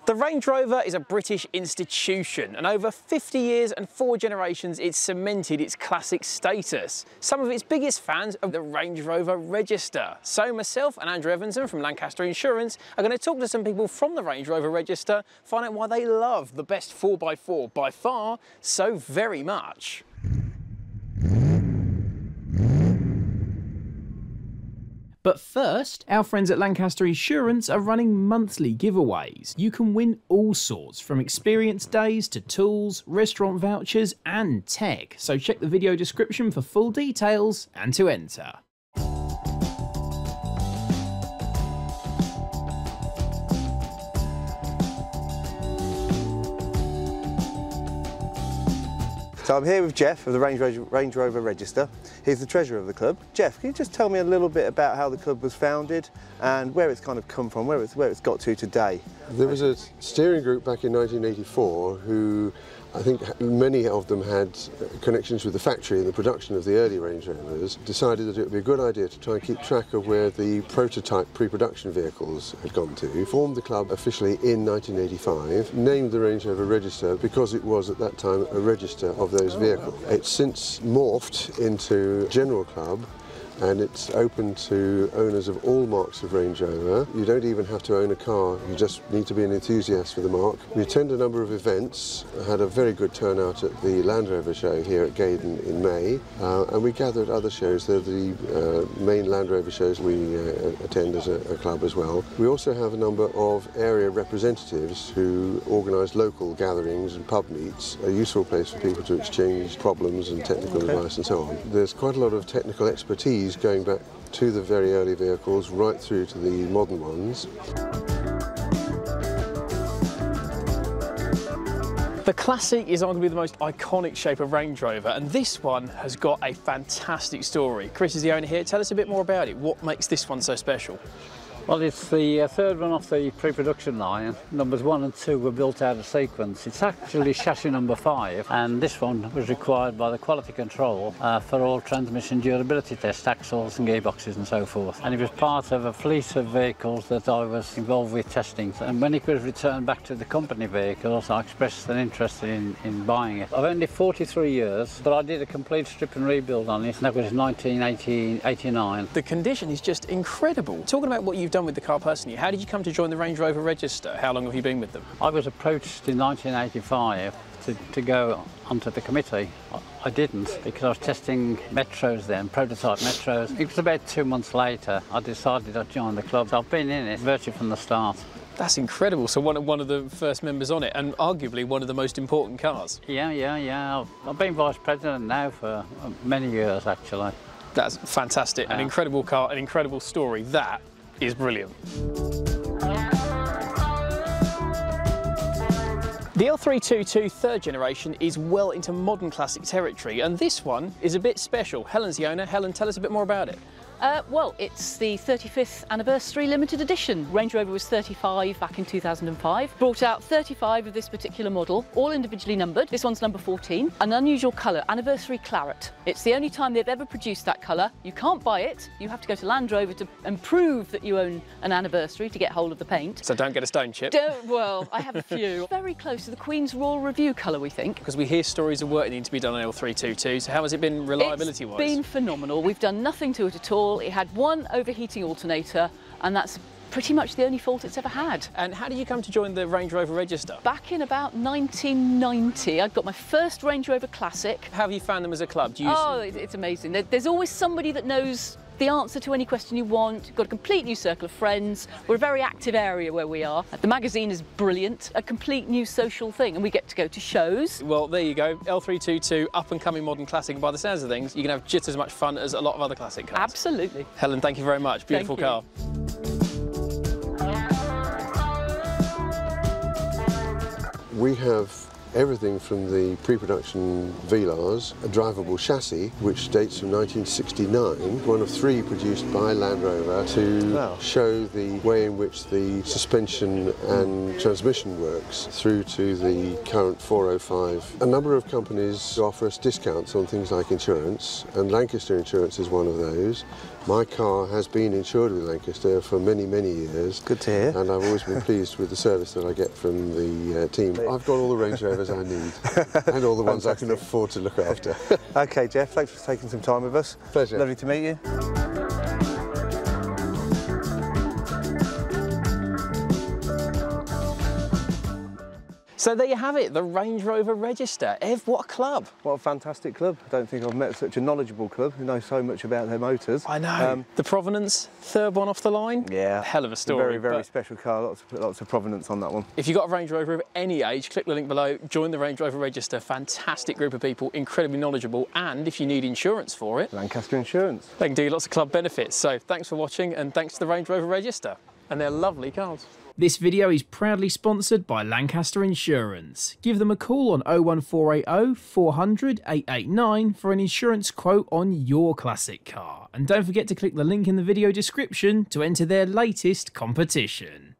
The Range Rover is a British institution, and over 50 years and 4 generations it's cemented its classic status. Some of its biggest fans are the Range Rover Register. So myself and Andrew Evanson from Lancaster Insurance are going to talk to some people from the Range Rover Register, find out why they love the best 4x4 by far so very much. But first, our friends at Lancaster Insurance are running monthly giveaways. You can win all sorts, from experience days to tools, restaurant vouchers and tech. So check the video description for full details and to enter. So I'm here with Jeff of the Range Rover Register. He's the treasurer of the club. Jeff, can you just tell me a little bit about how the club was founded and where it's kind of come from, where it's got to today? There was a steering group back in 1984 who, I think many of them had connections with the factory and the production of the early Range Rovers, decided that it would be a good idea to try and keep track of where the prototype pre-production vehicles had gone to. Formed the club officially in 1985, named the Range Rover Register because it was at that time a register of those vehicles. It's since morphed into a general club, and it's open to owners of all marques of Range Rover. You don't even have to own a car, you just need to be an enthusiast for the marque. We attend a number of events, had a very good turnout at the Land Rover show here at Gaydon in May, and we gather at other shows. They're the main Land Rover shows we attend as a club as well. We also have a number of area representatives who organise local gatherings and pub meets, a useful place for people to exchange problems and technical advice and so on. There's quite a lot of technical expertise going back to the very early vehicles right through to the modern ones. The Classic is arguably the most iconic shape of Range Rover, and this one has got a fantastic story. Chris is the owner here. Tell us a bit more about it. What makes this one so special? Well, it's the third one off the pre-production line. Numbers 1 and 2 were built out of sequence. It's actually chassis number 5, and this one was required by the quality control for all transmission durability tests, axles and gearboxes and so forth. And it was part of a fleet of vehicles that I was involved with testing. And when it was returned back to the company vehicles, I expressed an interest in buying it. I've owned it 43 years, but I did a complete strip and rebuild on it, and that was in 1989. The condition is just incredible. Talking about what you've done with the car personally, how did you come to join the Range Rover Register? How long have you been with them? I was approached in 1985 to go onto the committee. I didn't, because I was testing Metros then, prototype Metros. It was about 2 months later I decided I'd join the club. So I've been in it virtually from the start. That's incredible. So one of the first members on it, and arguably one of the most important cars. Yeah. I've been vice president now for many years actually. That's fantastic. An incredible car, an incredible story. That is brilliant. The L322 third generation is well into modern classic territory, and this one is a bit special. Helen's the owner. Helen, tell us a bit more about it. Well, it's the 35th anniversary limited edition. Range Rover was 35 back in 2005. Brought out 35 of this particular model, all individually numbered. This one's number 14. An unusual colour, anniversary claret. It's the only time they've ever produced that colour. You can't buy it. You have to go to Land Rover and prove that you own an anniversary to get hold of the paint. So don't get a stone chip. Well, I have a few. Very close to the Queen's Royal Review colour, we think. Because we hear stories of work needing to be done on L322, so how has it been reliability-wise? It's been phenomenal. We've done nothing to it at all. It had one overheating alternator, and that's pretty much the only fault it's ever had. And how did you come to join the Range Rover Register? Back in about 1990, I got my first Range Rover Classic. How have you found them as a club? It's amazing. There's always somebody that knows the answer to any question you want. You've got a complete new circle of friends. We're a very active area where we are. The magazine is brilliant, a complete new social thing, and we get to go to shows. Well, there you go, L322, up and coming modern classic, and by the sounds of things, you can have just as much fun as a lot of other classic cars. Absolutely. Helen, thank you very much. Beautiful car. We have everything from the pre-production Velars, a drivable chassis which dates from 1969, one of 3 produced by Land Rover to show the way in which the suspension and transmission works through to the current 405. A number of companies offer us discounts on things like insurance, and Lancaster Insurance is one of those. My car has been insured with Lancaster for many, many years. Good to hear. And I've always been pleased with the service that I get from the team. I've got all the Range Rovers I need and all the ones I can afford to look after. OK, Jeff, thanks for taking some time with us. Pleasure. Lovely to meet you. So there you have it, the Range Rover Register. Ev, what a club. What a fantastic club. I don't think I've met such a knowledgeable club who knows so much about their motors. I know. The Provenance, third one off the line. Yeah. Hell of a story. Very, very special car. Lots of provenance on that one. If you've got a Range Rover of any age, click the link below, join the Range Rover Register. Fantastic group of people, incredibly knowledgeable, and if you need insurance for it, Lancaster Insurance. they can do lots of club benefits. So thanks for watching, and thanks to the Range Rover Register. And they're lovely cars. This video is proudly sponsored by Lancaster Insurance. Give them a call on 01480 400 889 for an insurance quote on your classic car. And don't forget to click the link in the video description to enter their latest competition.